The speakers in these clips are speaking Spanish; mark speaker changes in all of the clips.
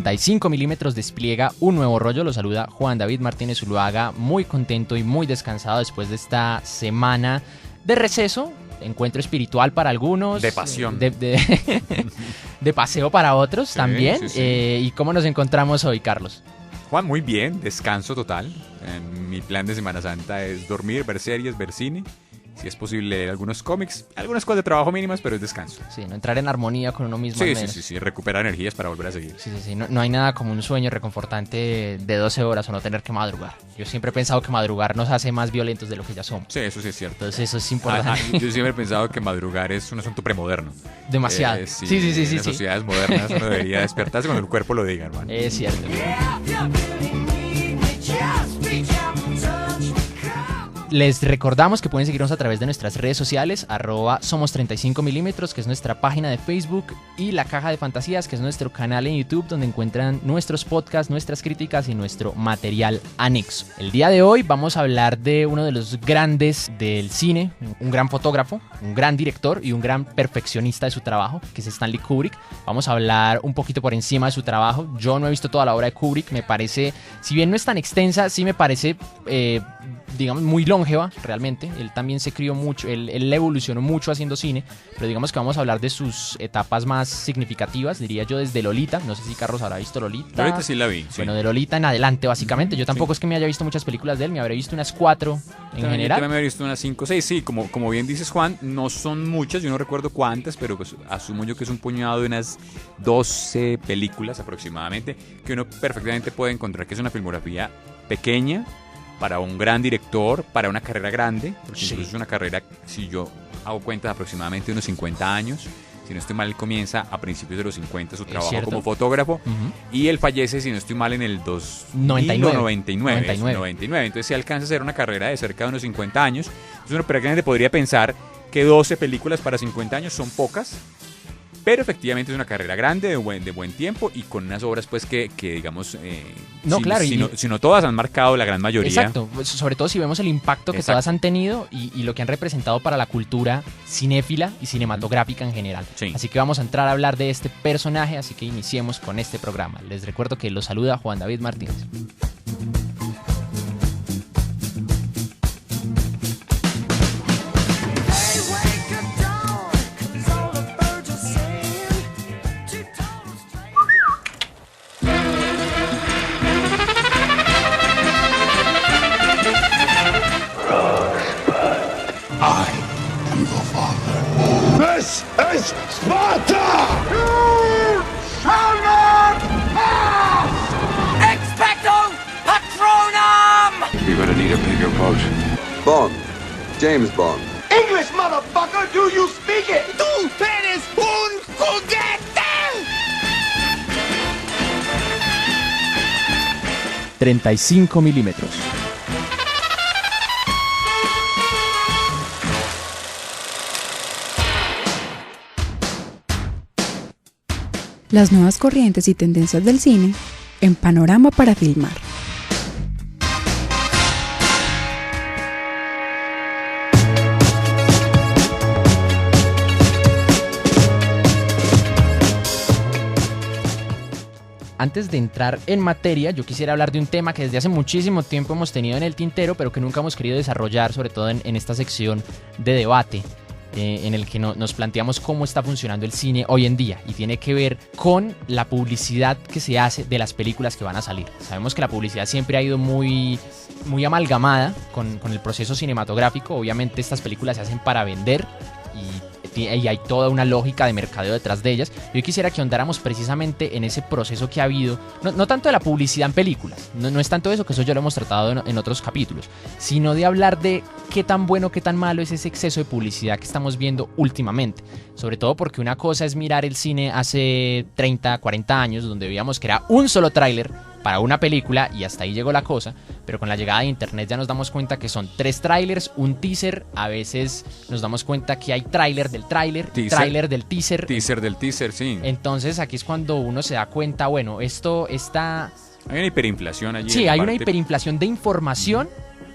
Speaker 1: 35 milímetros despliega un nuevo rollo. Lo saluda Juan David Martínez Zuluaga, muy contento y muy descansado después de esta semana de receso, encuentro espiritual para algunos,
Speaker 2: de pasión,
Speaker 1: de paseo para otros, sí, también. Sí, sí. ¿Y cómo nos encontramos hoy, Carlos?
Speaker 2: Juan, muy bien, descanso total. Mi plan de Semana Santa es dormir, ver series, ver cine. Si es posible, leer algunos cómics, algunas cosas de trabajo mínimas, pero es descanso.
Speaker 1: Sí, no entrar en armonía con uno mismo.
Speaker 2: Sí, recuperar energías para volver a seguir.
Speaker 1: Sí. No hay nada como un sueño reconfortante de 12 horas o no tener que madrugar. Yo siempre he pensado que madrugar nos hace más violentos de lo que ya somos.
Speaker 2: Sí, eso sí es cierto.
Speaker 1: Entonces eso es importante.
Speaker 2: Yo siempre he pensado que madrugar es un asunto premoderno.
Speaker 1: Demasiado.
Speaker 2: Sí. En las sociedades modernas uno debería despertarse cuando el cuerpo lo diga, hermano.
Speaker 1: Es cierto. Les recordamos que pueden seguirnos a través de nuestras redes sociales, @somos35mm, que es nuestra página de Facebook, y La Caja de Fantasías, que es nuestro canal en YouTube, donde encuentran nuestros podcasts, nuestras críticas y nuestro material anexo. El día de hoy vamos a hablar de uno de los grandes del cine, un gran fotógrafo, un gran director y un gran perfeccionista de su trabajo, que es Stanley Kubrick. Vamos a hablar un poquito por encima de su trabajo. Yo no he visto toda la obra de Kubrick, me parece, si bien no es tan extensa, sí me parece digamos muy longeva realmente. Él también se crió mucho, él evolucionó mucho haciendo cine, pero digamos que vamos a hablar de sus etapas más significativas, diría yo, desde Lolita. No sé si Carlos habrá visto Lolita.
Speaker 2: Lolita sí la vi, sí.
Speaker 1: Bueno, de Lolita en adelante básicamente. Yo tampoco es que me haya visto muchas películas de él, me habré visto unas 4 en general.
Speaker 2: Yo también me habré visto unas 5 o 6, sí, como bien dices, Juan, no son muchas, yo no recuerdo cuántas, pero pues asumo yo que es un puñado de unas 12 películas aproximadamente, que uno perfectamente puede encontrar que es una filmografía pequeña para un gran director, para una carrera grande, porque incluso es una carrera, si yo hago cuenta, de aproximadamente unos 50 años. Si no estoy mal, él comienza a principios de los 50 su trabajo como fotógrafo, y él fallece, si no estoy mal, en el 99. Entonces se alcanza a hacer una carrera de cerca de unos 50 años. Entonces uno prácticamente podría pensar que 12 películas para 50 años son pocas, pero efectivamente es una carrera grande, de buen tiempo, y con unas obras pues que digamos, si no todas han marcado la gran mayoría.
Speaker 1: Exacto, sobre todo si vemos el impacto que todas han tenido y lo que han representado para la cultura cinéfila y cinematográfica en general. Sí. Así que vamos a entrar a hablar de este personaje, así que iniciemos con este programa. Les recuerdo que los saluda Juan David Martínez.
Speaker 3: Sparta! You shall not pass! Expecto Patronum!
Speaker 4: You're gonna need a bigger boat.
Speaker 5: Bond. James Bond.
Speaker 3: English, motherfucker! Do you speak it? ¡Tú eres un juguete!
Speaker 1: 35 milímetros.
Speaker 6: Las nuevas corrientes y tendencias del cine en Panorama para Filmar.
Speaker 1: Antes de entrar en materia, yo quisiera hablar de un tema que desde hace muchísimo tiempo hemos tenido en el tintero, pero que nunca hemos querido desarrollar, sobre todo en esta sección de debate, en el que nos planteamos cómo está funcionando el cine hoy en día, y tiene que ver con la publicidad que se hace de las películas que van a salir. Sabemos que la publicidad siempre ha ido muy amalgamada con el proceso cinematográfico. Obviamente estas películas se hacen para vender y hay toda una lógica de mercadeo detrás de ellas. Yo quisiera que ahondáramos precisamente en ese proceso que ha habido, no tanto de la publicidad en películas, no es tanto eso, que eso ya lo hemos tratado en otros capítulos, sino de hablar de qué tan bueno, qué tan malo es ese exceso de publicidad que estamos viendo últimamente. Sobre todo porque una cosa es mirar el cine hace 30, 40 años, donde veíamos que era un solo tráiler para una película y hasta ahí llegó la cosa, pero con la llegada de internet ya nos damos cuenta que son 3 trailers, un teaser, a veces nos damos cuenta que hay tráiler del tráiler, tráiler del teaser.
Speaker 2: Teaser del teaser, sí.
Speaker 1: Entonces aquí es cuando uno se da cuenta, bueno, esto está...
Speaker 2: Hay una hiperinflación allí.
Speaker 1: Sí, hay una hiperinflación de información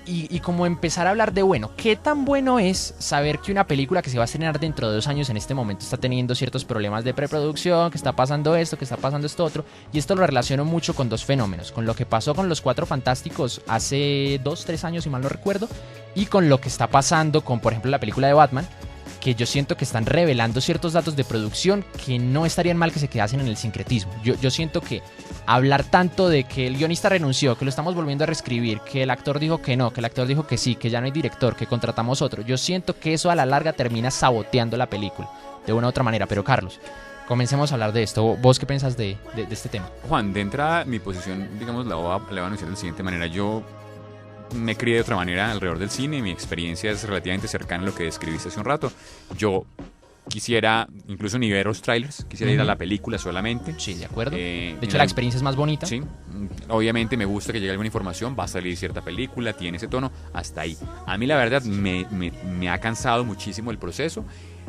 Speaker 1: y como empezar a hablar de, bueno, ¿qué tan bueno es saber que una película que se va a estrenar dentro de 2 años en este momento está teniendo ciertos problemas de preproducción, que está pasando esto, que está pasando esto otro? Y esto lo relaciono mucho con 2 fenómenos, con lo que pasó con Los Cuatro Fantásticos hace 2-3 años, si mal no recuerdo, y con lo que está pasando con, por ejemplo, la película de Batman, que yo siento que están revelando ciertos datos de producción que no estarían mal que se quedasen en el sincretismo. Yo siento que hablar tanto de que el guionista renunció, que lo estamos volviendo a reescribir, que el actor dijo que no, que el actor dijo que sí, que ya no hay director, que contratamos otro, yo siento que eso a la larga termina saboteando la película, de una u otra manera. Pero Carlos, comencemos a hablar de esto. ¿Vos qué pensás de este tema?
Speaker 2: Juan, de entrada, mi posición, digamos, la voy a anunciar de la siguiente manera. Yo me crié de otra manera alrededor del cine, mi experiencia es relativamente cercana a lo que describiste hace un rato. Yo quisiera, incluso ni ver los trailers, quisiera ir a la película solamente.
Speaker 1: Sí, de acuerdo. De hecho, la experiencia es más bonita.
Speaker 2: Sí, obviamente me gusta que llegue alguna información, va a salir cierta película, tiene ese tono, hasta ahí. A mí la verdad me ha cansado muchísimo el proceso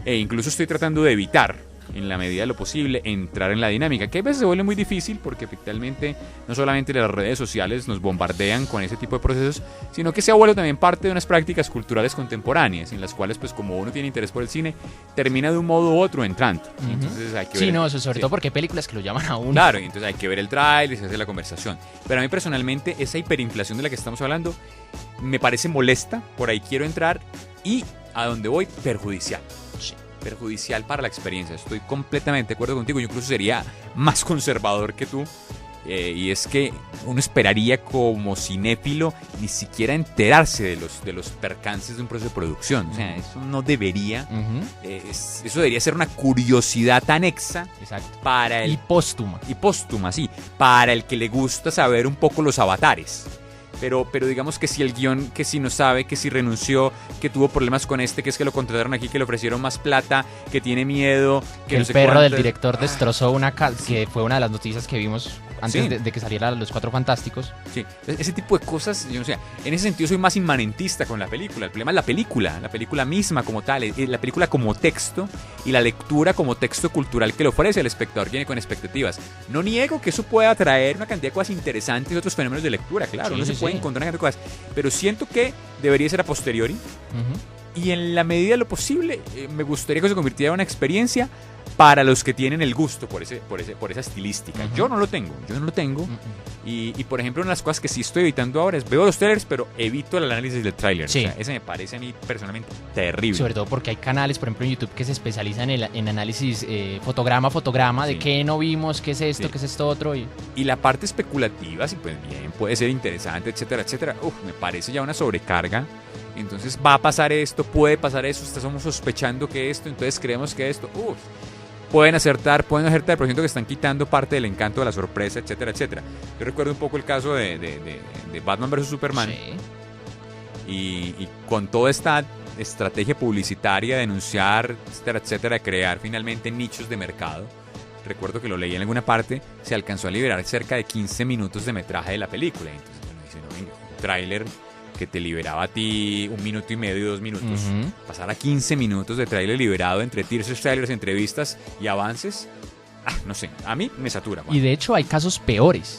Speaker 2: e incluso estoy tratando de evitar, en la medida de lo posible, entrar en la dinámica, que a veces se vuelve muy difícil porque efectivamente no solamente las redes sociales nos bombardean con ese tipo de procesos, sino que se ha vuelto también parte de unas prácticas culturales contemporáneas en las cuales, pues, como uno tiene interés por el cine, termina de un modo u otro entrando. Entonces hay que ver,
Speaker 1: no, eso sobre todo porque hay películas que lo llaman a uno.
Speaker 2: Claro, y entonces hay que ver el tráiler y se hace la conversación. Pero a mí personalmente esa hiperinflación de la que estamos hablando me parece molesta, por ahí quiero entrar y a donde voy, perjudicial. Perjudicial para la experiencia. Estoy completamente de acuerdo contigo. Yo incluso sería más conservador que tú. Y es que uno esperaría como cinéfilo ni siquiera enterarse de los percances de un proceso de producción. O sea, eso no debería. Eso debería ser una curiosidad anexa.
Speaker 1: Exacto.
Speaker 2: Para el,
Speaker 1: y póstuma.
Speaker 2: Y póstuma, sí. Para el que le gusta saber un poco los avatares. Pero digamos que si el guión, que si no sabe, que si renunció, que tuvo problemas con que es que lo contrataron aquí, que le ofrecieron más plata, que tiene miedo, que
Speaker 1: el
Speaker 2: no sé
Speaker 1: perro
Speaker 2: cuántas.
Speaker 1: del director destrozó una casa, que fue una de las noticias que vimos antes de que saliera Los Cuatro Fantásticos.
Speaker 2: Sí, ese tipo de cosas, yo no sé, en ese sentido soy más inmanentista con la película. El problema es la película misma como tal, la película como texto y la lectura como texto cultural que le ofrece al espectador, viene con expectativas. No niego que eso pueda traer una cantidad de cosas interesantes y otros fenómenos de lectura, claro, no se puede encontrar una cantidad de cosas, pero siento que debería ser a posteriori. Y en la medida de lo posible, me gustaría que se convirtiera en una experiencia para los que tienen el gusto por esa estilística. Yo no lo tengo. Y por ejemplo, una de las cosas que sí estoy evitando ahora es, veo los trailers, pero evito el análisis del tráiler.
Speaker 1: Sí.
Speaker 2: O sea, ese me parece a mí personalmente terrible.
Speaker 1: Sobre todo porque hay canales, por ejemplo en YouTube, que se especializan en análisis fotograma a fotograma, de qué no vimos, qué es esto, qué es esto otro. Y
Speaker 2: la parte especulativa, sí, pues bien, puede ser interesante, etcétera, etcétera. Me parece ya una sobrecarga. Entonces va a pasar esto, puede pasar eso, estamos sospechando que esto, entonces creemos que esto, pueden acertar, pero siento que están quitando parte del encanto de la sorpresa, etcétera, etcétera. Yo recuerdo un poco el caso de Batman vs Superman. Y con toda esta estrategia publicitaria de anunciar, etcétera, etcétera, de crear finalmente nichos de mercado. Recuerdo que lo leí en alguna parte, se alcanzó a liberar cerca de 15 minutos de metraje de la película. Entonces, bueno, dice, no, venga, un tráiler que te liberaba a ti 1 minuto y medio, 2 minutos, pasar a 15 minutos de tráiler liberado entre teasers, trailers, entrevistas y avances, no sé, a mí me satura.
Speaker 1: Y de hecho hay casos peores.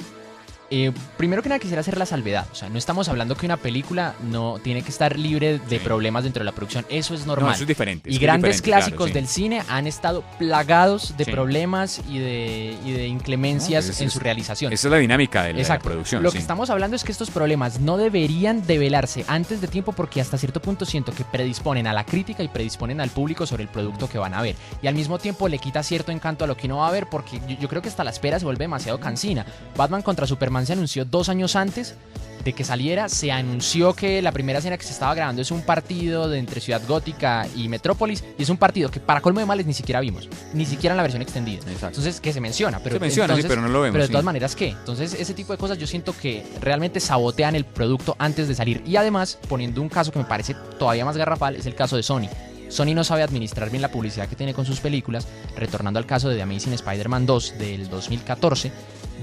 Speaker 1: Primero que nada quisiera hacer la salvedad, o sea, no estamos hablando que una película no tiene que estar libre de problemas dentro de la producción, eso es normal.
Speaker 2: No, eso es diferente.
Speaker 1: Y grandes clásicos del cine han estado plagados de problemas y de inclemencias en su realización.
Speaker 2: Esa es la dinámica de la producción.
Speaker 1: Lo que estamos hablando es que estos problemas no deberían develarse antes de tiempo, porque hasta cierto punto siento que predisponen a la crítica y predisponen al público sobre el producto que van a ver. Y al mismo tiempo le quita cierto encanto a lo que uno va a ver, porque yo creo que hasta la espera se vuelve demasiado cansina. Batman contra Superman se anunció 2 años antes de que saliera. Se anunció que la primera escena que se estaba grabando es un partido entre Ciudad Gótica y Metrópolis, y es un partido que para colmo de males ni siquiera vimos, ni siquiera en la versión extendida. Entonces, que se menciona, pero
Speaker 2: pero no lo vemos.
Speaker 1: Pero de todas maneras, ¿qué? Entonces, ese tipo de cosas yo siento que realmente sabotean el producto antes de salir. Y además, poniendo un caso que me parece todavía más garrafal, es el caso de Sony. Sony no sabe administrar bien la publicidad que tiene con sus películas, retornando al caso de The Amazing Spider-Man 2 del 2014,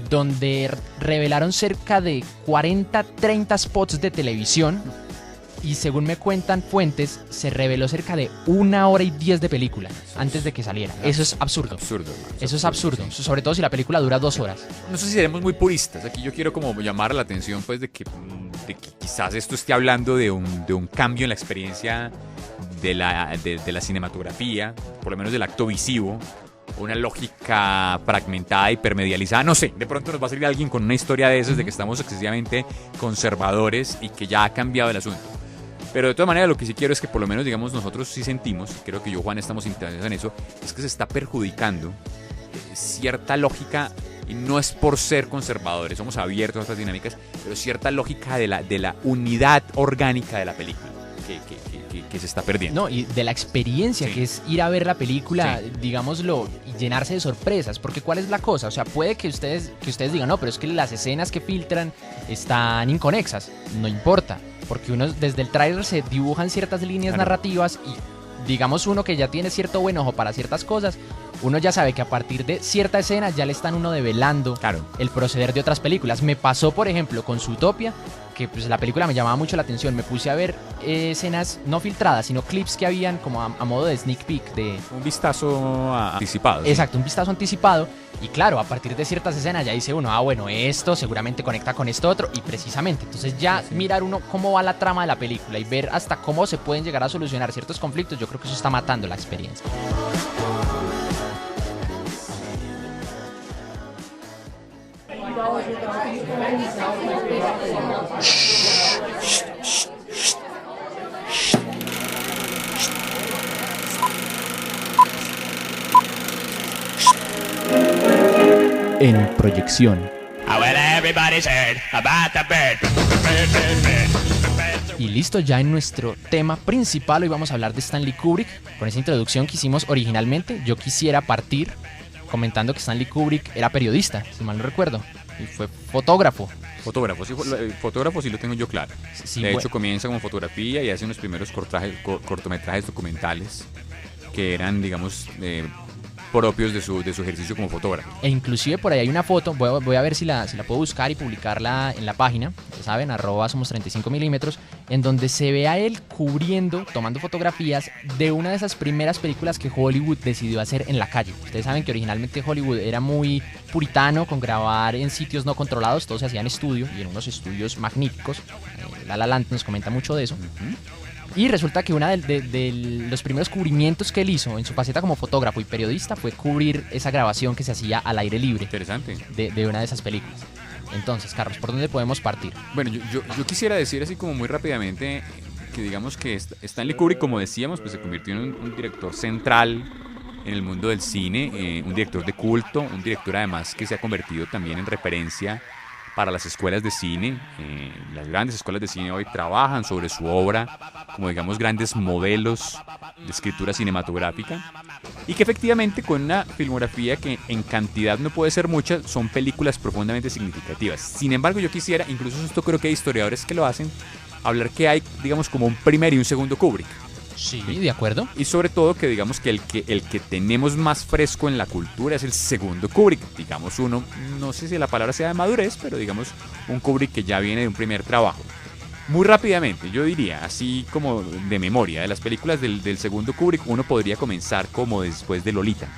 Speaker 1: donde revelaron cerca de 40-30 spots de televisión y, según me cuentan fuentes, se reveló cerca de 1 hora y 10 de película antes de que saliera. Eso es absurdo. Eso es absurdo, sobre todo si la película dura 2 horas.
Speaker 2: No sé si seremos muy puristas. Aquí yo quiero como llamar la atención, pues, de que de que quizás esto esté hablando de un cambio en la experiencia de la cinematografía, por lo menos del acto visivo, una lógica fragmentada, hipermedializada, no sé, de pronto nos va a salir alguien con una historia de esas de que estamos excesivamente conservadores y que ya ha cambiado el asunto. Pero de todas maneras lo que sí quiero es que por lo menos digamos nosotros sí sentimos, creo que yo Juan estamos interesados en eso, es que se está perjudicando cierta lógica, y no es por ser conservadores, somos abiertos a otras dinámicas, pero cierta lógica de la unidad orgánica de la película que se está perdiendo.
Speaker 1: No, y de la experiencia que es ir a ver la película, digámoslo, y llenarse de sorpresas, porque ¿cuál es la cosa? O sea, puede que ustedes digan, no, pero es que las escenas que filtran están inconexas, no importa, porque uno desde el tráiler se dibujan ciertas líneas narrativas y digamos uno que ya tiene cierto buen ojo para ciertas cosas, uno ya sabe que a partir de cierta escena ya le están uno develando el proceder de otras películas. Me pasó, por ejemplo, con Zootopia, que pues la película me llamaba mucho la atención. Me puse a ver escenas no filtradas, sino clips que habían como a modo de sneak peek.
Speaker 2: Un vistazo anticipado.
Speaker 1: Exacto, un vistazo anticipado. Y claro, a partir de ciertas escenas ya dice uno, bueno, esto seguramente conecta con esto otro. Y precisamente, entonces ya mirar uno cómo va la trama de la película y ver hasta cómo se pueden llegar a solucionar ciertos conflictos, yo creo que eso está matando la experiencia. En proyección. Y listo, ya en nuestro tema principal hoy vamos a hablar de Stanley Kubrick. Con esa introducción que hicimos originalmente, yo quisiera partir comentando que Stanley Kubrick era periodista, si mal no recuerdo, y fue fotógrafo.
Speaker 2: Fotógrafo sí lo tengo yo claro.
Speaker 1: Sí,
Speaker 2: de hecho comienza como fotografía y hace unos primeros cortometrajes documentales que eran, digamos, propios de su ejercicio como fotógrafo.
Speaker 1: E inclusive por ahí hay una foto, voy a ver si la puedo buscar y publicarla en la página, ya saben, @somos35mm, en donde se ve a él cubriendo, tomando fotografías de una de esas primeras películas que Hollywood decidió hacer en la calle. Ustedes saben que originalmente Hollywood era muy puritano con grabar en sitios no controlados, todo se hacía en estudio y en unos estudios magníficos. La La Land nos comenta mucho de eso. Y resulta que uno de los primeros cubrimientos que él hizo en su faceta como fotógrafo y periodista fue cubrir esa grabación que se hacía al aire libre.
Speaker 2: Interesante.
Speaker 1: De una de esas películas. Entonces, Carlos, ¿por dónde podemos partir?
Speaker 2: Bueno, yo quisiera decir así como muy rápidamente que digamos que Stanley Kubrick, como decíamos, pues se convirtió en un director central en el mundo del cine, un director de culto, un director además que se ha convertido también en referencia para las escuelas de cine. Las grandes escuelas de cine hoy trabajan sobre su obra como, digamos, grandes modelos de escritura cinematográfica, y que efectivamente con una filmografía que en cantidad no puede ser mucha, son películas profundamente significativas. Sin embargo, yo quisiera, incluso esto creo que hay historiadores que lo hacen, hablar que hay, digamos, como un primer y un segundo Kubrick.
Speaker 1: Sí, de acuerdo.
Speaker 2: Y sobre todo que digamos que el que tenemos más fresco en la cultura es el segundo Kubrick. Digamos uno, no sé si la palabra sea de madurez, pero digamos un Kubrick que ya viene de un primer trabajo. Muy rápidamente, yo diría, así como de memoria, de las películas del segundo Kubrick, uno podría comenzar como después de Lolita.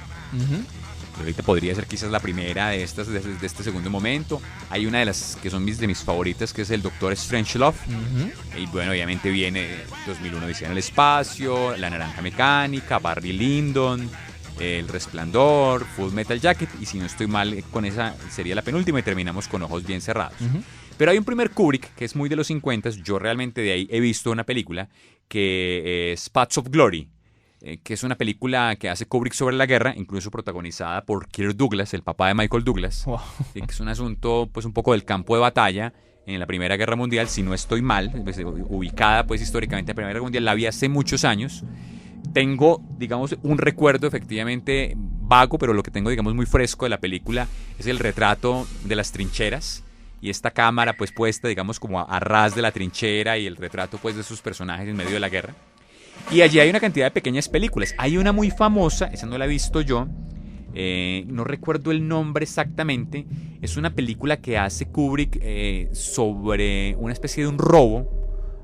Speaker 2: Lolita podría ser quizás la primera de estas de este segundo momento. Hay una de las que son de mis favoritas, que es el Doctor Strangelove. Y bueno, obviamente viene 2001 Odisea en el espacio, La Naranja Mecánica, Barry Lyndon, El Resplandor, Full Metal Jacket, y si no estoy mal, con esa sería la penúltima y terminamos con Ojos Bien Cerrados. Pero hay un primer Kubrick que es muy de los 50. Yo realmente de ahí he visto una película que es Paths of Glory, que es una película que hace Kubrick sobre la guerra, incluso protagonizada por Kirk Douglas, el papá de Michael Douglas. Wow. Que es un asunto pues un poco del campo de batalla en la Primera Guerra Mundial, si no estoy mal, pues, ubicada pues históricamente en la Primera Guerra Mundial. La vi hace muchos años. Tengo, digamos, un recuerdo efectivamente vago, pero lo que tengo, digamos, muy fresco de la película es el retrato de las trincheras y esta cámara pues puesta, digamos, como a ras de la trinchera, y el retrato pues de sus personajes en medio de la guerra. Y allí hay una cantidad de pequeñas películas. Hay una muy famosa, esa no la he visto yo, no recuerdo el nombre exactamente. Es una película que hace Kubrick sobre una especie de un robo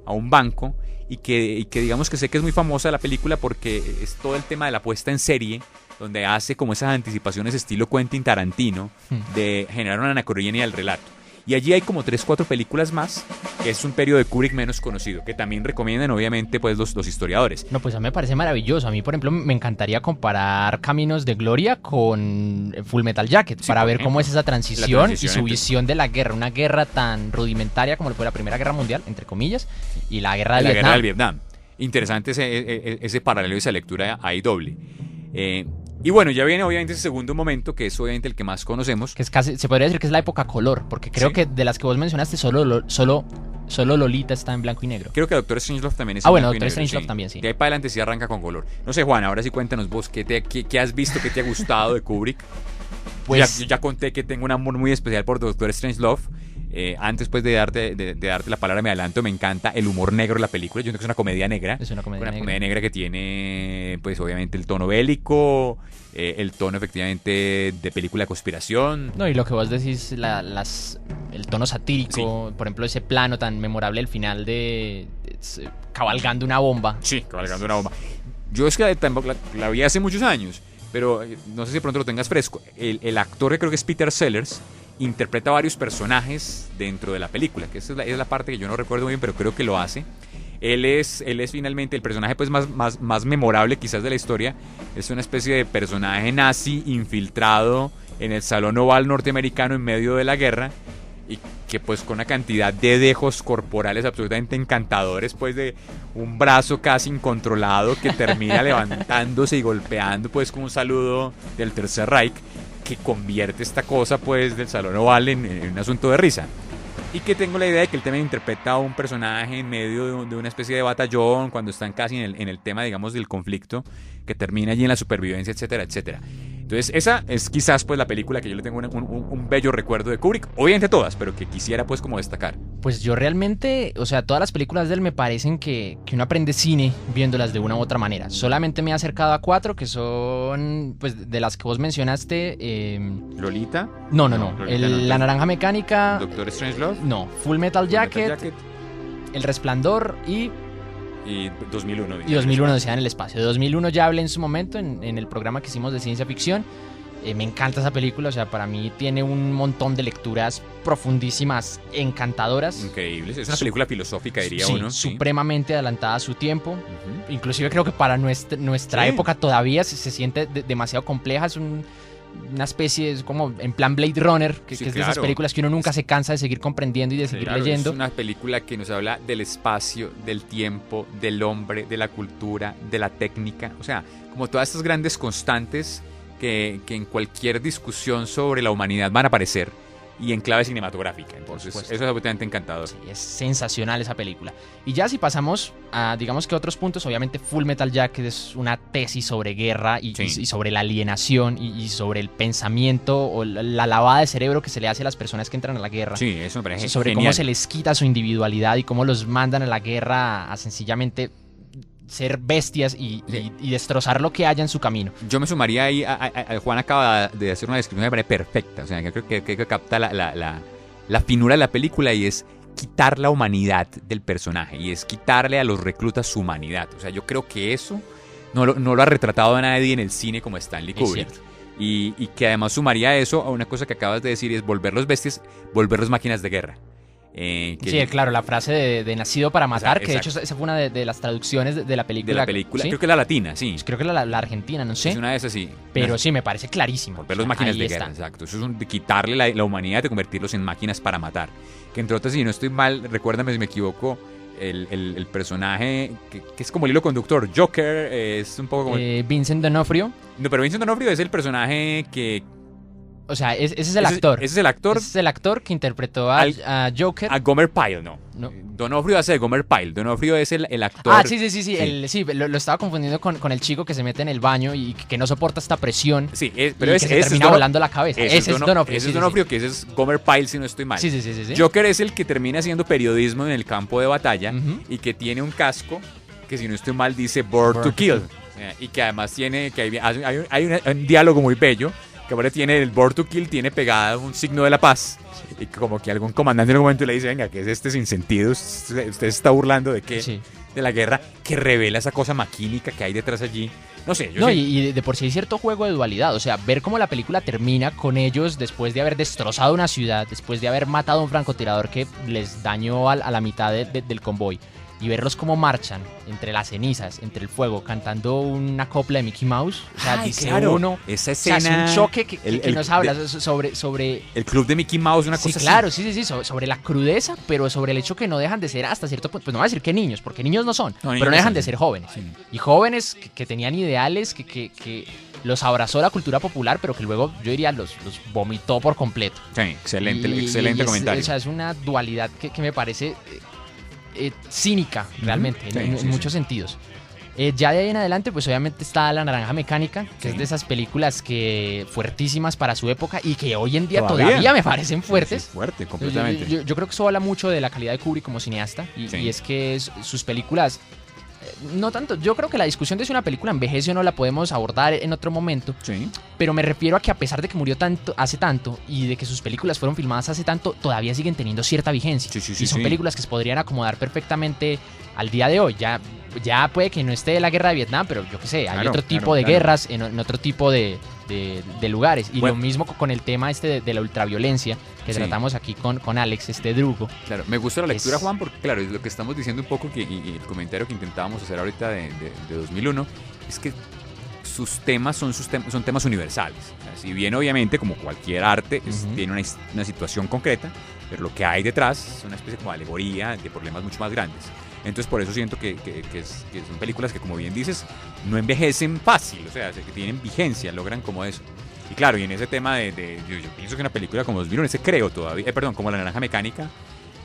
Speaker 2: a un banco, y que digamos que sé que es muy famosa la película porque es todo el tema de la puesta en serie, donde hace como esas anticipaciones estilo Quentin Tarantino de generar una anacronía del relato. Y allí hay como 3, 4 películas más, que es un periodo de Kubrick menos conocido, que también recomiendan obviamente pues los historiadores.
Speaker 1: No, pues a mí me parece maravilloso. A mí, por ejemplo, me encantaría comparar Caminos de Gloria con Full Metal Jacket,
Speaker 2: Sí,
Speaker 1: para
Speaker 2: por
Speaker 1: ver
Speaker 2: ejemplo,
Speaker 1: cómo es esa
Speaker 2: la
Speaker 1: transición y
Speaker 2: transición
Speaker 1: su
Speaker 2: entre-
Speaker 1: visión de la guerra. Una guerra tan rudimentaria como lo fue la Primera Guerra Mundial, entre comillas, y la guerra de
Speaker 2: La
Speaker 1: Vietnam.
Speaker 2: guerra del Vietnam. Interesante ese paralelo y esa lectura ahí doble. Y bueno, ya viene obviamente ese segundo momento, que es obviamente el que más conocemos.
Speaker 1: Que es casi, se podría decir que es la época color, porque creo
Speaker 2: Sí.
Speaker 1: que de las que vos mencionaste, solo Lolita está en blanco y negro.
Speaker 2: Creo que Doctor Strangelove también es
Speaker 1: Ah,
Speaker 2: en
Speaker 1: bueno,
Speaker 2: blanco y
Speaker 1: Doctor
Speaker 2: negro,
Speaker 1: Strangelove también, sí.
Speaker 2: De ahí para adelante sí arranca con color. No sé, Juan, ahora sí cuéntanos vos, ¿qué has visto, qué te ha gustado de Kubrick?
Speaker 1: Pues-
Speaker 2: Yo ya conté que tengo un amor muy especial por Doctor Strangelove. Antes pues de darte la palabra, me adelanto, me encanta el humor negro de la película. Yo creo que es una comedia negra.
Speaker 1: Es una comedia negra.
Speaker 2: comedia negra que tiene, pues obviamente, el tono bélico, el tono efectivamente de película de conspiración.
Speaker 1: No, y lo que vos decís, el tono satírico, por ejemplo, ese plano tan memorable al final de cabalgando una bomba.
Speaker 2: Sí, cabalgando una bomba. Yo es que la vi hace muchos años, pero no sé si de pronto lo tengas fresco. El actor, que creo que es Peter Sellers, interpreta varios personajes dentro de la película, que esa es la parte que yo no recuerdo muy bien, pero creo que lo hace. Él es finalmente el personaje pues más memorable quizás de la historia. Es una especie de personaje nazi infiltrado en el Salón Oval norteamericano en medio de la guerra, y que pues con una cantidad de dejos corporales absolutamente encantadores, pues de un brazo casi incontrolado que termina levantándose y golpeando pues con un saludo del Tercer Reich, que convierte esta cosa pues del Salón Oval en un asunto de risa. Y que tengo la idea de que él también interpreta a un personaje en medio de una especie de batallón, cuando están casi en el tema, digamos, del conflicto, que termina allí en la supervivencia, etcétera, etcétera. Entonces esa es quizás pues la película que yo le tengo un bello recuerdo de Kubrick. Obviamente todas, pero que quisiera pues como destacar.
Speaker 1: Pues yo realmente, o sea, todas las películas de él me parecen que uno aprende cine viéndolas de una u otra manera. Solamente me he acercado a 4, que son, pues, de las que vos mencionaste.
Speaker 2: Lolita.
Speaker 1: No.
Speaker 2: Lolita no.
Speaker 1: La Naranja Mecánica.
Speaker 2: Doctor Strangelove.
Speaker 1: No, Full Metal Jacket,
Speaker 2: Full Metal Jacket
Speaker 1: El Resplandor y
Speaker 2: 2001.
Speaker 1: 2001 Odisea en el espacio. De 2001 ya hablé en su momento en el programa que hicimos de ciencia ficción. Me encanta esa película, o sea, para mí tiene un montón de lecturas profundísimas, encantadoras.
Speaker 2: Increíble. Es una película filosófica, diría
Speaker 1: Sí,
Speaker 2: uno. Sí.
Speaker 1: supremamente adelantada a su tiempo.
Speaker 2: Ujú.
Speaker 1: Inclusive creo que para nuestra
Speaker 2: Sí.
Speaker 1: época todavía se siente demasiado compleja. Es una especie, es como en plan Blade Runner, que
Speaker 2: Sí,
Speaker 1: es de esas
Speaker 2: claro.
Speaker 1: películas que uno nunca se cansa de seguir comprendiendo y de seguir
Speaker 2: Claro,
Speaker 1: leyendo.
Speaker 2: es una película que nos habla del espacio, del tiempo, del hombre, de la cultura, de la técnica. O sea, como todas estas grandes constantes que en cualquier discusión sobre la humanidad van a aparecer, y en clave cinematográfica. Entonces, eso
Speaker 1: supuesto.
Speaker 2: es absolutamente encantador.
Speaker 1: Sí, es sensacional esa película. Y ya si pasamos a, digamos que otros puntos, obviamente Full Metal Jacket es una tesis sobre guerra y sobre la alienación y sobre el pensamiento o la lavada de cerebro que se le hace a las personas que entran a la guerra.
Speaker 2: Sí, eso me parece
Speaker 1: Sobre
Speaker 2: genial.
Speaker 1: cómo se les quita su individualidad y cómo los mandan a la guerra a sencillamente ser bestias y destrozar lo que haya en su camino.
Speaker 2: Yo me sumaría ahí Juan acaba de hacer una descripción que me parece perfecta. O sea, yo creo que capta la finura de la película, y es quitar la humanidad del personaje, y es quitarle a los reclutas su humanidad. O sea, yo creo que eso no lo ha retratado a nadie en el cine como Stanley Kubrick. Y que además sumaría eso a una cosa que acabas de decir, y es volverlos bestias, volverlos máquinas de guerra.
Speaker 1: Sí, claro, la frase de nacido para matar,
Speaker 2: O sea,
Speaker 1: que de hecho esa fue una de las traducciones de la película.
Speaker 2: De la película,
Speaker 1: ¿sí?
Speaker 2: creo que la latina, sí.
Speaker 1: Creo que la argentina, no sé.
Speaker 2: Es una de esas, sí.
Speaker 1: Pero sí, me parece clarísimo.
Speaker 2: Volverlos
Speaker 1: O sea,
Speaker 2: máquinas
Speaker 1: ahí
Speaker 2: de
Speaker 1: está.
Speaker 2: guerra, exacto. Eso es de quitarle la humanidad, de convertirlos en máquinas para matar. Que entre otras, si no estoy mal, recuérdame si me equivoco, el personaje que es como el hilo conductor, Joker, es un poco como...
Speaker 1: Vincent D'Onofrio.
Speaker 2: No, pero Vincent D'Onofrio es el personaje que...
Speaker 1: O sea, ese es el actor.
Speaker 2: Ese es el actor.
Speaker 1: Ese es el actor que interpretó a Joker.
Speaker 2: A Gomer Pyle, no. D'Onofrio hace de Gomer Pyle. D'Onofrio es el actor.
Speaker 1: Ah, sí. Lo estaba confundiendo con el chico que se mete en el baño y que no soporta esta presión.
Speaker 2: Sí,
Speaker 1: pero se termina volando la cabeza. Ese es D'Onofrio.
Speaker 2: Ese es D'Onofrio, que ese es Gomer Pyle, si no estoy mal.
Speaker 1: Sí.
Speaker 2: Joker es el que termina haciendo periodismo en el campo de batalla, y que tiene un casco que, si no estoy mal, dice Born to Kill. Y que además tiene... que hay un diálogo muy bello, que ahora tiene el Born to Kill, tiene pegado un signo de la paz. Y como que algún comandante en un momento le dice, venga, ¿qué es este sinsentido? ¿Usted se está burlando de qué?
Speaker 1: Sí.
Speaker 2: De la guerra, que revela esa cosa maquínica que hay detrás allí. No sé, yo
Speaker 1: No,
Speaker 2: sé.
Speaker 1: y de por sí hay cierto juego de dualidad. O sea, ver cómo la película termina con ellos después de haber destrozado una ciudad, después de haber matado a un francotirador que les dañó a la mitad del convoy, y verlos cómo marchan entre las cenizas, entre el fuego, cantando una copla de Mickey Mouse. O sea,
Speaker 2: Ay,
Speaker 1: dice
Speaker 2: claro,
Speaker 1: uno.
Speaker 2: esa
Speaker 1: O sea,
Speaker 2: escena,
Speaker 1: es un choque que
Speaker 2: el-
Speaker 1: nos habla sobre
Speaker 2: El club de Mickey Mouse, una
Speaker 1: sí,
Speaker 2: cosa así.
Speaker 1: claro, sí, sobre la crudeza, pero sobre el hecho que no dejan de ser hasta cierto punto, pues no voy a decir que niños, porque niños no son,
Speaker 2: No, niños
Speaker 1: pero no
Speaker 2: no
Speaker 1: dejan
Speaker 2: son,
Speaker 1: de
Speaker 2: sí.
Speaker 1: ser jóvenes.
Speaker 2: Sí.
Speaker 1: Y jóvenes que tenían ideales, que los abrazó la cultura popular, pero que luego, yo diría, los vomitó por completo.
Speaker 2: Sí, excelente,
Speaker 1: Y
Speaker 2: excelente
Speaker 1: es,
Speaker 2: comentario.
Speaker 1: o sea, es una dualidad que me parece cínica, realmente,
Speaker 2: Sí,
Speaker 1: en
Speaker 2: sí,
Speaker 1: muchos sentidos. Ya de ahí en adelante, pues obviamente está La Naranja Mecánica, que
Speaker 2: Sí.
Speaker 1: es de esas películas que fuertísimas para su época y que hoy en día
Speaker 2: ¿Todavía?
Speaker 1: todavía me parecen fuertes.
Speaker 2: Sí, fuerte, completamente.
Speaker 1: Yo creo que eso habla mucho de la calidad de Kubrick como cineasta y,
Speaker 2: Sí.
Speaker 1: y es que sus películas, no tanto, yo creo que la discusión de si una película envejece o no la podemos abordar en otro momento,
Speaker 2: Sí.
Speaker 1: pero me refiero a que a pesar de que murió hace tanto y de que sus películas fueron filmadas hace tanto, todavía siguen teniendo cierta vigencia.
Speaker 2: Sí, sí, sí,
Speaker 1: y son
Speaker 2: sí.
Speaker 1: películas que se podrían acomodar perfectamente al día de hoy. Ya puede que no esté la guerra de Vietnam, pero yo qué sé, hay
Speaker 2: Claro,
Speaker 1: otro
Speaker 2: claro,
Speaker 1: tipo de
Speaker 2: claro.
Speaker 1: guerras en otro tipo de lugares. Y
Speaker 2: Bueno.
Speaker 1: lo mismo con el tema de la ultraviolencia que
Speaker 2: Sí.
Speaker 1: tratamos aquí con Alex, Drugo.
Speaker 2: Claro, me gusta la lectura,
Speaker 1: Es-
Speaker 2: Juan, porque claro, es lo que estamos diciendo un poco y el comentario que intentábamos hacer ahorita de 2001, es que sus temas son temas universales. O sea, si bien obviamente, como cualquier arte,
Speaker 1: Ujú.
Speaker 2: tiene una situación concreta, pero lo que hay detrás es una especie como de alegoría de problemas mucho más grandes. Entonces por eso siento que son películas que, como bien dices, no envejecen fácil, o sea, que tienen vigencia, logran como eso. Y claro, y en ese tema yo pienso que una película como 2001, ese creo todavía, como La Naranja Mecánica,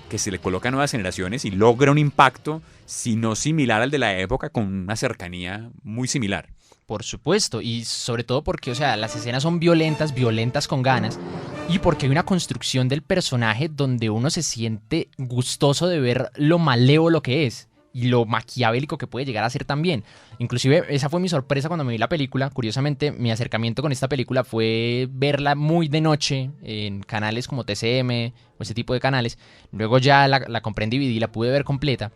Speaker 2: que se le coloca a nuevas generaciones y logra un impacto, si no similar al de la época, con una cercanía muy similar.
Speaker 1: Por supuesto, y sobre todo porque, o sea, las escenas son violentas con ganas, y porque hay una construcción del personaje donde uno se siente gustoso de ver lo malévolo que es y lo maquiavélico que puede llegar a ser también. Inclusive esa fue mi sorpresa cuando me vi la película. Curiosamente, mi acercamiento con esta película fue verla muy de noche en canales como TCM o ese tipo de canales. Luego ya la compré en DVD y la pude ver completa.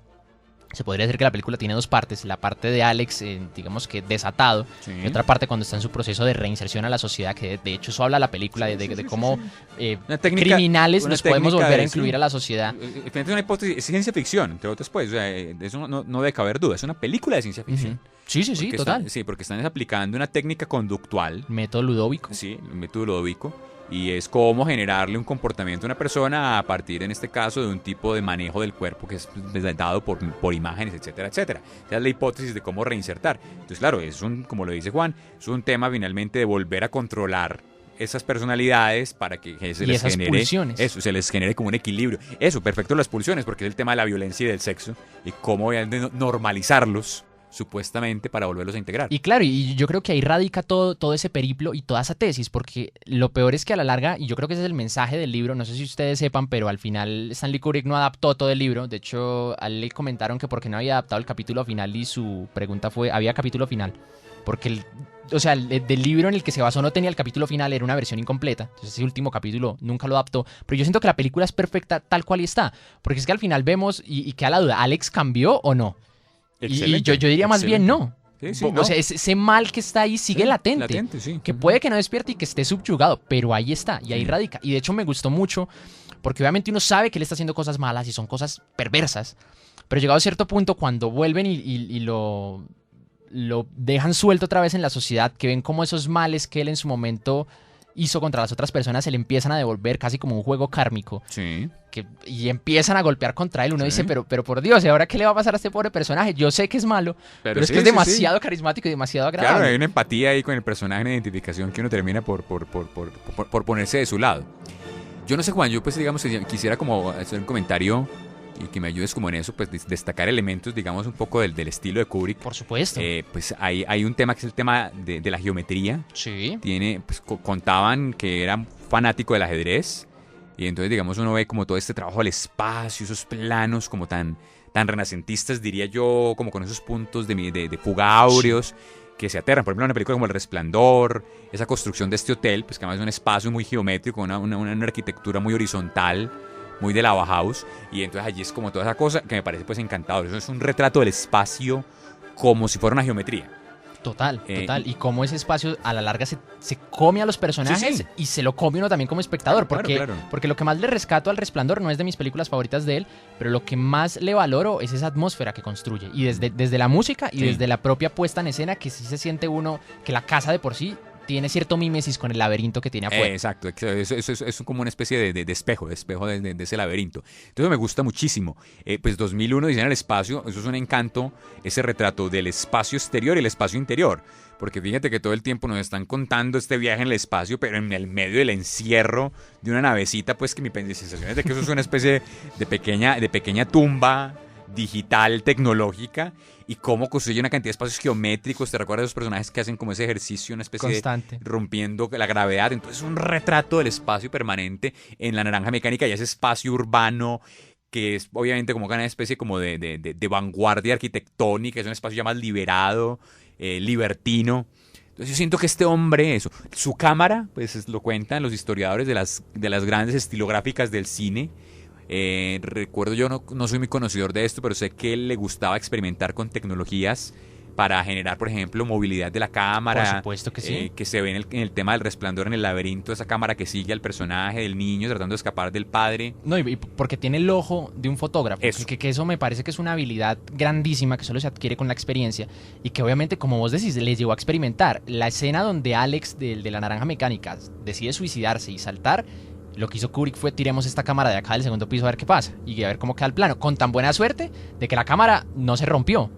Speaker 1: Se podría decir que la película tiene dos partes, la parte de Alex, digamos que desatado,
Speaker 2: Sí.
Speaker 1: y otra parte cuando está en su proceso de reinserción a la sociedad, que de hecho eso habla la película de cómo
Speaker 2: Una técnica-
Speaker 1: criminales
Speaker 2: una
Speaker 1: nos podemos
Speaker 2: técnica
Speaker 1: volver a
Speaker 2: de-
Speaker 1: incluir
Speaker 2: sí.
Speaker 1: a la sociedad.
Speaker 2: Es una hipótesis, es ciencia ficción, entre otras pues, o sea, de eso no debe caber duda, es una película de ciencia ficción.
Speaker 1: Ujú. Sí, sí,
Speaker 2: Porque
Speaker 1: total.
Speaker 2: sí, porque están aplicando una técnica conductual,
Speaker 1: Método Ludovico.
Speaker 2: sí, el método Ludovico, y es cómo generarle un comportamiento a una persona a partir, en este caso, de un tipo de manejo del cuerpo que es dado por imágenes, etcétera, etcétera. Esa es la hipótesis de cómo reinsertar. Entonces, claro, como lo dice Juan, es un tema finalmente de volver a controlar esas personalidades para que se
Speaker 1: Y
Speaker 2: les
Speaker 1: esas
Speaker 2: genere
Speaker 1: pulsiones.
Speaker 2: eso, se les genere como un equilibrio. Eso, perfecto, las pulsiones, porque es el tema de la violencia y del sexo y cómo normalizarlos supuestamente para volverlos a integrar.
Speaker 1: Y claro, y yo creo que ahí radica todo ese periplo y toda esa tesis, porque lo peor es que a la larga, y yo creo que ese es el mensaje del libro, no sé si ustedes sepan, pero al final Stanley Kubrick no adaptó todo el libro. De hecho, a él le comentaron que porque no había adaptado el capítulo final y su pregunta fue, ¿había capítulo final? Porque del libro en el que se basó no tenía el capítulo final, era una versión incompleta. Entonces ese último capítulo nunca lo adaptó. Pero yo siento que la película es perfecta tal cual y está. Porque es que al final vemos y queda la duda, ¿Alex cambió o no? Y yo diría más bien no.
Speaker 2: Sí, sí,
Speaker 1: O
Speaker 2: no.
Speaker 1: sea, ese mal que está ahí sigue
Speaker 2: Sí,
Speaker 1: latente.
Speaker 2: latente, sí.
Speaker 1: Que puede que no despierte y que esté subyugado, pero ahí está y ahí
Speaker 2: Sí.
Speaker 1: radica. Y de hecho me gustó mucho porque obviamente uno sabe que él está haciendo cosas malas y son cosas perversas. Pero llegado a cierto punto, cuando vuelven y lo dejan suelto otra vez en la sociedad, que ven cómo esos males que él en su momento hizo contra las otras personas se le empiezan a devolver casi como un juego kármico.
Speaker 2: Sí.
Speaker 1: Y empiezan a golpear contra él. Uno
Speaker 2: Sí.
Speaker 1: dice, pero por Dios, ¿y ahora qué le va a pasar a este pobre personaje? Yo sé que es malo, pero es
Speaker 2: sí,
Speaker 1: que es
Speaker 2: sí,
Speaker 1: demasiado carismático y demasiado
Speaker 2: sí. Claro,
Speaker 1: agradable.
Speaker 2: hay una empatía ahí con el personaje, una identificación que uno termina por ponerse de su lado. Yo no sé, Juan, yo pues digamos quisiera como hacer un comentario y que me ayudes como en eso, pues destacar elementos, digamos, un poco del estilo de Kubrick.
Speaker 1: Por supuesto.
Speaker 2: Pues hay un tema que es el tema de la geometría.
Speaker 1: Sí.
Speaker 2: Pues, contaban que era fanático del ajedrez y entonces digamos uno ve como todo este trabajo al espacio, esos planos como tan renacentistas, diría yo, como con esos puntos de fuga áureos que se aterran. Por ejemplo, en una película como El Resplandor, esa construcción de este hotel, pues que además es un espacio muy geométrico, una arquitectura muy horizontal, muy de la Bauhaus, y entonces allí es como toda esa cosa que me parece pues encantador. Eso es un retrato del espacio como si fuera una geometría.
Speaker 1: Total. Y cómo ese espacio a la larga se come a los personajes
Speaker 2: Sí.
Speaker 1: y se lo come uno también como espectador.
Speaker 2: Claro.
Speaker 1: Porque lo que más le rescato al Resplandor no es de mis películas favoritas de él, pero lo que más le valoro es esa atmósfera que construye. Y desde la música y
Speaker 2: Sí.
Speaker 1: desde la propia puesta en escena, que sí se siente uno que la casa de por sí tiene cierto mímesis con el laberinto que tiene afuera.
Speaker 2: Exacto, eso es como una especie de espejo de ese laberinto. Entonces me gusta muchísimo. Pues 2001, Dice en el espacio, eso es un encanto, ese retrato del espacio exterior y el espacio interior. Porque fíjate que todo el tiempo nos están contando este viaje en el espacio, pero en el medio del encierro de una navecita, pues que mi sensación es de que eso es una especie de pequeña tumba digital, tecnológica, y cómo construye una cantidad de espacios geométricos. Te recuerdas de los personajes que hacen como ese ejercicio, una especie
Speaker 1: Constante.
Speaker 2: de rompiendo la gravedad. Entonces es un retrato del espacio permanente en La Naranja Mecánica, y ese espacio urbano que es obviamente como una especie como de vanguardia arquitectónica, es un espacio ya más liberado, libertino. Entonces yo siento que este hombre, eso, su cámara, pues lo cuentan los historiadores de las grandes estilográficas del cine. Recuerdo, yo no soy muy conocedor de esto, pero sé que él le gustaba experimentar con tecnologías para generar, por ejemplo, movilidad de la cámara.
Speaker 1: Por supuesto que sí.
Speaker 2: Que se ve en el tema del Resplandor, en el laberinto, esa cámara que sigue al personaje del niño tratando de escapar del padre.
Speaker 1: No, y porque tiene el ojo de un fotógrafo.
Speaker 2: Eso.
Speaker 1: Que eso me parece que es una habilidad grandísima que solo se adquiere con la experiencia y que obviamente, como vos decís, les llevó a experimentar. La escena donde Alex de La Naranja Mecánica decide suicidarse y saltar, lo que hizo Kubrick fue: tiremos esta cámara de acá del segundo piso a ver qué pasa y a ver cómo queda el plano. Con tan buena suerte de que la cámara no se rompió.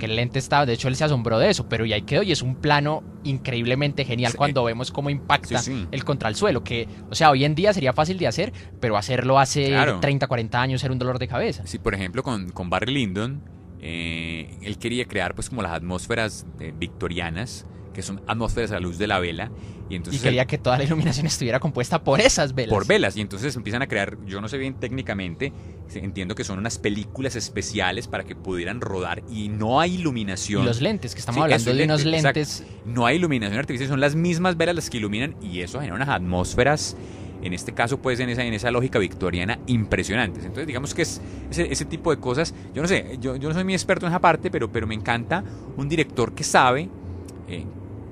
Speaker 1: Que el lente estaba, de hecho él se asombró de eso, pero y ahí quedó, y es un plano increíblemente genial cuando vemos cómo impacta el contra el suelo, que, o sea, hoy en día sería fácil de hacer, pero hacerlo hace 30, 40 años era un dolor de cabeza.
Speaker 2: Sí, por ejemplo, con Barry Lyndon, él quería crear pues como las atmósferas victorianas, que son atmósferas a la luz de la vela, y entonces
Speaker 1: y quería que toda la iluminación estuviera compuesta por esas velas.
Speaker 2: Por velas, y entonces empiezan a crear, yo no sé bien técnicamente, entiendo que son unas películas especiales para que pudieran rodar, y no hay iluminación.
Speaker 1: Y los lentes, que estamos hablando de unos lentes.
Speaker 2: Exacto. No hay iluminación artificial, son las mismas velas las que iluminan, y eso genera unas atmósferas, en este caso pues en esa lógica victoriana, impresionantes. Entonces digamos que es ese tipo de cosas. Yo no sé, yo no soy muy experto en esa parte, pero me encanta un director que sabe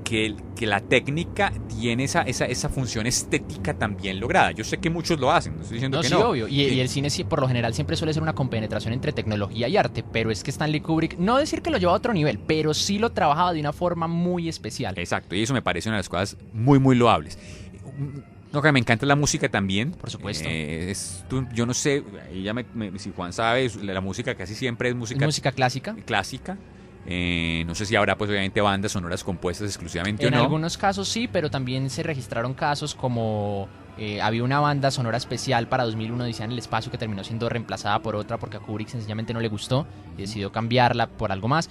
Speaker 2: que la técnica tiene esa función estética también lograda. Yo sé que muchos lo hacen, no estoy diciendo que
Speaker 1: sí,
Speaker 2: no.
Speaker 1: Obvio. Y el cine por lo general siempre suele ser una compenetración entre tecnología y arte, pero es que Stanley Kubrick, no decir que lo lleva a otro nivel, pero sí lo trabajaba de una forma muy especial.
Speaker 2: Exacto, y eso me parece una de las cosas muy, muy loables. Lo que me encanta es la música también.
Speaker 1: Por supuesto.
Speaker 2: Yo no sé, si Juan sabe, la música casi siempre es música
Speaker 1: clásica.
Speaker 2: No sé si habrá pues obviamente bandas sonoras compuestas exclusivamente o no.
Speaker 1: En algunos casos sí, pero también se registraron casos como había una banda sonora especial para 2001, Odisea en el espacio, que terminó siendo reemplazada por otra porque a Kubrick sencillamente no le gustó y decidió cambiarla por algo más.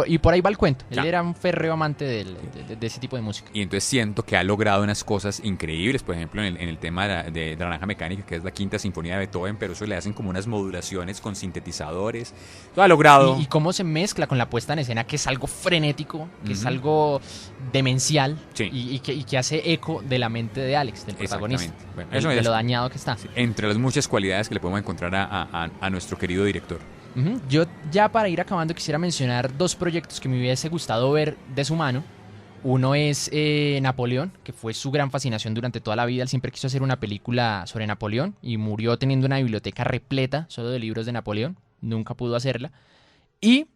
Speaker 1: Y por ahí va el cuento. Él era un férreo amante de ese tipo de música.
Speaker 2: Y entonces siento que ha logrado unas cosas increíbles, por ejemplo en el tema de La Naranja Mecánica, que es la quinta sinfonía de Beethoven, pero eso le hacen como unas modulaciones con sintetizadores. Lo ha logrado.
Speaker 1: Y cómo se mezcla con la puesta en escena, que es algo frenético, que es algo demencial,
Speaker 2: sí.
Speaker 1: y que hace eco de la mente de Alex, del protagonista.
Speaker 2: Bueno,
Speaker 1: de lo dañado que está.
Speaker 2: Sí, entre las muchas cualidades que le podemos encontrar a nuestro querido director.
Speaker 1: Yo ya para ir acabando quisiera mencionar dos proyectos que me hubiese gustado ver de su mano. Uno es Napoleón, que fue su gran fascinación durante toda la vida. Él siempre quiso hacer una película sobre Napoleón y murió teniendo una biblioteca repleta solo de libros de Napoleón. Nunca pudo hacerla. Y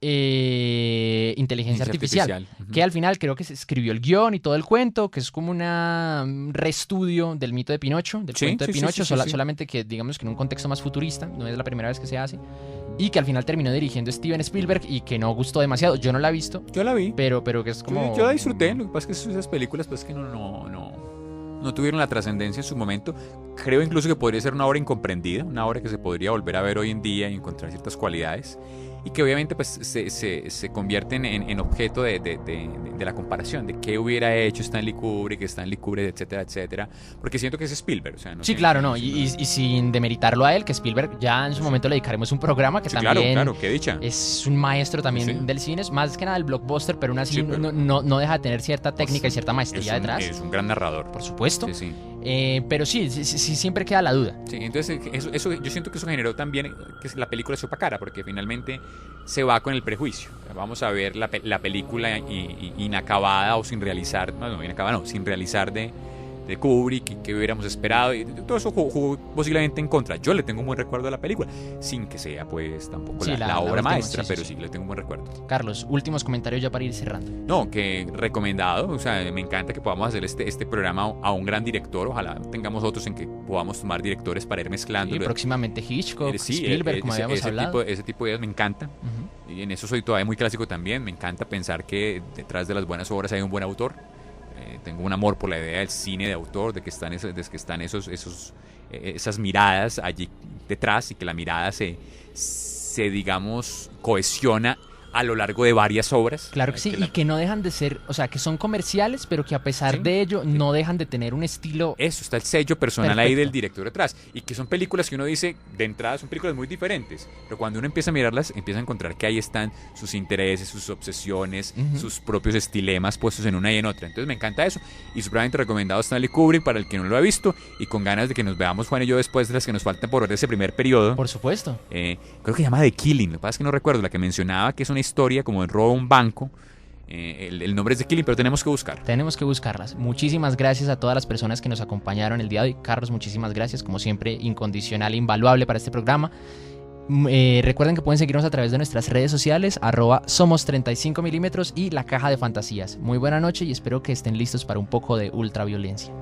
Speaker 1: Inteligencia Artificial. Que al final creo que se escribió el guión y todo el cuento, que es como un reestudio del mito de Pinocho, del cuento de Pinocho, solamente que digamos que en un contexto más futurista, no es la primera vez que se hace, y que al final terminó dirigiendo Steven Spielberg y que no gustó demasiado. Yo no la he visto.
Speaker 2: Yo la vi.
Speaker 1: Pero que es como...
Speaker 2: Yo la disfruté, lo que pasa es que esas películas pues que no tuvieron la trascendencia en su momento. Creo incluso que podría ser una obra incomprendida, una obra que se podría volver a ver hoy en día y encontrar ciertas cualidades. y que obviamente pues se convierten en objeto de la comparación, de qué hubiera hecho Stanley Kubrick, etcétera, etcétera, porque siento que es Spielberg. O sea,
Speaker 1: sí, claro, no, y sin demeritarlo a él, que Spielberg ya en su momento le dedicaremos un programa que
Speaker 2: sí,
Speaker 1: también
Speaker 2: claro, qué dicha.
Speaker 1: Es un maestro también
Speaker 2: Sí.
Speaker 1: del cine, es más que nada del blockbuster, pero aún así
Speaker 2: Sí, pero-
Speaker 1: no deja de tener cierta técnica y cierta maestría detrás,
Speaker 2: Es un gran narrador.
Speaker 1: por supuesto.
Speaker 2: Sí, sí.
Speaker 1: Pero sí, siempre queda la duda.
Speaker 2: Sí, entonces eso, yo siento que eso generó también que la película se opacara, porque finalmente se va con el prejuicio. Vamos a ver la película inacabada o sin realizar, sin realizar de Kubrick y que hubiéramos esperado, y todo eso jugó posiblemente en contra. Yo le tengo un buen recuerdo de la película, sin que sea pues tampoco
Speaker 1: Sí,
Speaker 2: la obra
Speaker 1: última,
Speaker 2: maestra,
Speaker 1: sí,
Speaker 2: pero
Speaker 1: sí.
Speaker 2: sí le tengo un buen recuerdo.
Speaker 1: Carlos, últimos comentarios ya para ir cerrando.
Speaker 2: No, que recomendado, o sea, me encanta que podamos hacer este programa a un gran director, ojalá tengamos otros en que podamos tomar directores para ir mezclando.
Speaker 1: Y próximamente Hitchcock,
Speaker 2: Sí,
Speaker 1: Spielberg, como habíamos hablado.
Speaker 2: ese tipo de ideas me encanta.
Speaker 1: Ujú.
Speaker 2: Y en eso soy todavía muy clásico también. Me encanta pensar que detrás de las buenas obras hay un buen autor. Tengo un amor por la idea del cine de autor, de que están esas miradas allí detrás y que la mirada se digamos, cohesiona a lo largo de varias obras.
Speaker 1: Claro que sí, y que no dejan de ser, o sea, que son comerciales, pero que a pesar de ello no dejan de tener un estilo.
Speaker 2: Eso, está el sello personal ahí
Speaker 1: perfecto
Speaker 2: del director detrás. Y que son películas que uno dice, de entrada son películas muy diferentes, pero cuando uno empieza a mirarlas, empieza a encontrar que ahí están sus intereses, sus obsesiones, sus propios estilemas puestos en una y en otra. Entonces me encanta eso. Y supremamente recomendado Stanley Kubrick para el que no lo ha visto, y con ganas de que nos veamos Juan y yo después de las que nos faltan por ver de ese primer periodo.
Speaker 1: Por supuesto.
Speaker 2: Creo que se llama The Killing, lo que pasa es que no recuerdo, la que mencionaba, que es una historia como de robo a un banco. El nombre es The Killing, pero tenemos que buscar.
Speaker 1: Tenemos que buscarlas. Muchísimas gracias a todas las personas que nos acompañaron el día de hoy. Carlos, muchísimas gracias. Como siempre, incondicional e invaluable para este programa. Recuerden que pueden seguirnos a través de nuestras redes sociales, @somos35mm y La Caja de Fantasías. Muy buena noche y espero que estén listos para un poco de ultraviolencia.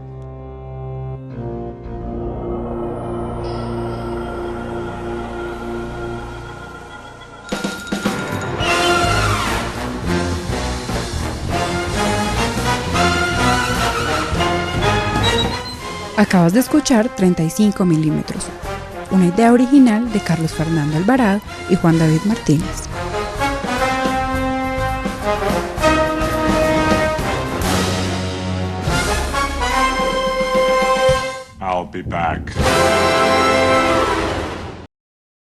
Speaker 6: Acabas de escuchar 35 milímetros, una idea original de Carlos Fernando Alvarado y Juan David Martínez.
Speaker 4: I'll be back.